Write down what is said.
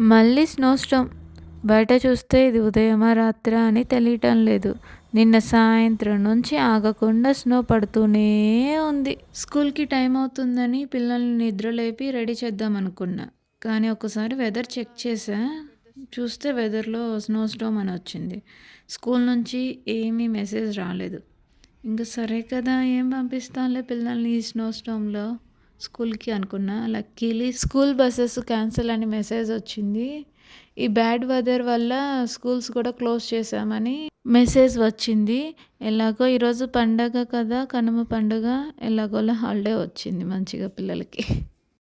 మళ్ళీ snow Storm. బయట చూస్తే ఇది ఉదయమా, రాత్రా అని తెలియటం లేదు. నిన్న సాయంత్రం నుంచి ఆగకుండా స్నో పడుతూనే ఉంది. స్కూల్‌కి టైం అవుతుందని పిల్లల్ని నిద్రలేపి రెడీ చేద్దామనుకున్నా. కానీ ఒకసారి వెదర్ చెక్ చేశా. చూస్తే వెదర్‌లో స్నో స్టార్మ్ అని వచ్చింది. స్కూల్ నుంచి ఏమీ మెసేజ్ రాలేదు. ఇంక సరే కదా! ఏం పంపిస్తాంలే పిల్లల్ని ఈ స్నో స్టార్మ్‌లో స్కూల్‌కి అనుకున్నా. లక్కీలీ స్కూల్ బసెస్ క్యాన్సిల్ అని మెసేజ్ వచ్చింది. ఈ బ్యాడ్ వెదర్ వల్ల స్కూల్స్ కూడా క్లోజ్ చేశామని మెసేజ్ వచ్చింది. ఎలాగో ఈరోజు పండగ కదా! కనుమ పండుగ. ఎలాగోలా హాలిడే వచ్చింది మంచిగా పిల్లలకి.